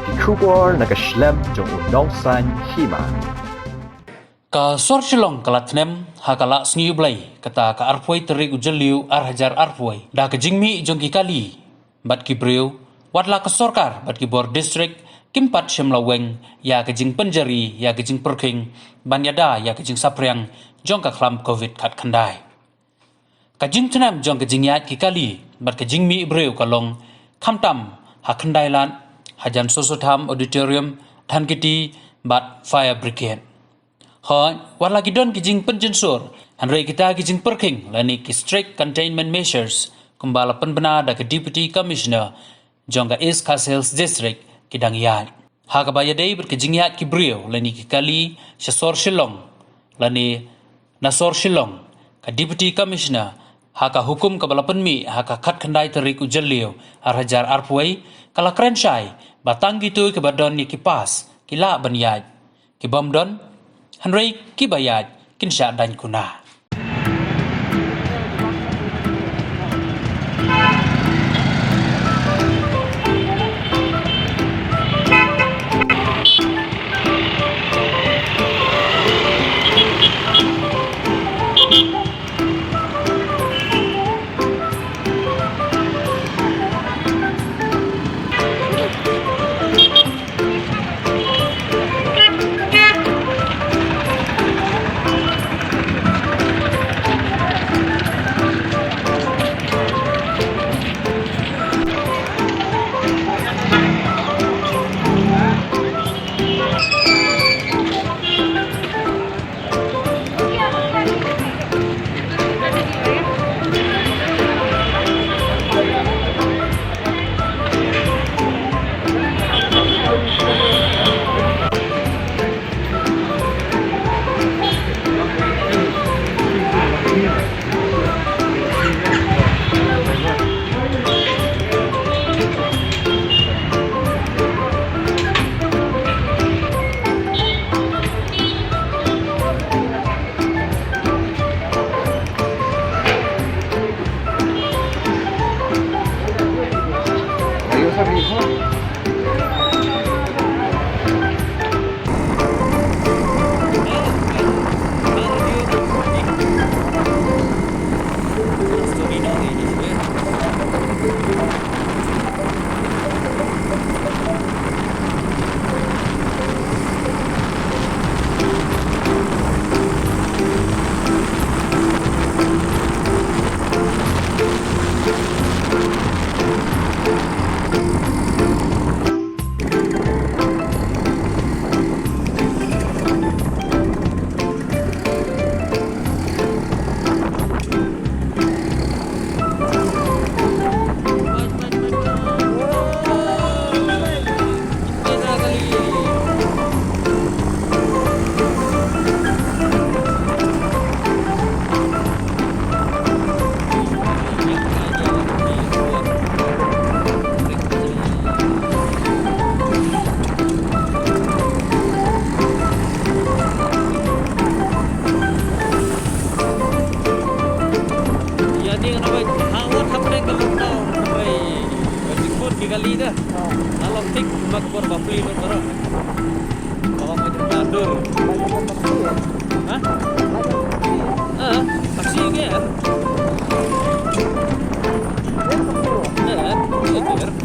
Kikubor nakaslem jong unongsan Hima. Ka sor Shillong kala Thnem hakala sngiu blai kata ka arpoi terik ujeliu arhajar arpoi da ka jingmi jong ki kali bat ki breu Watla ka sorkar bat ki bor district kimpat shimla Weng ya ka jing penjari ya ka Jingpyrkhing banyada ya ka jing sapriang jong ka khlam covid khat khandai ka jing Thnem jong ka jing yat ki kali bat ka jingmi breu ka long khamtam hakhandai lan hajan sosotham auditorium than kiti bat fire brigade Hoi, Watla gidon kijing penjensur, hanrei kita kijing Jingpyrkhing lani ki strict containment measures kumbala penbena da ke deputy commissioner jongga East Castles district kidang yat. Ha kabaya dei berkijing yat ki brio lani ki kali sor Shillong lani nasor Shillong ka deputy commissioner ha ka hukum kabala penmi ha ka khat khandai terik ujelio arhajar arpoi kala krenshai batang gitu ke badon ni kipas kila banyat ki bomdon Hanrei kibayat kinsya dan kuna. Kali dah, kalau tik mak berbapli betul. Kalau macam gadur, hah? Taksi ke? Ya, itu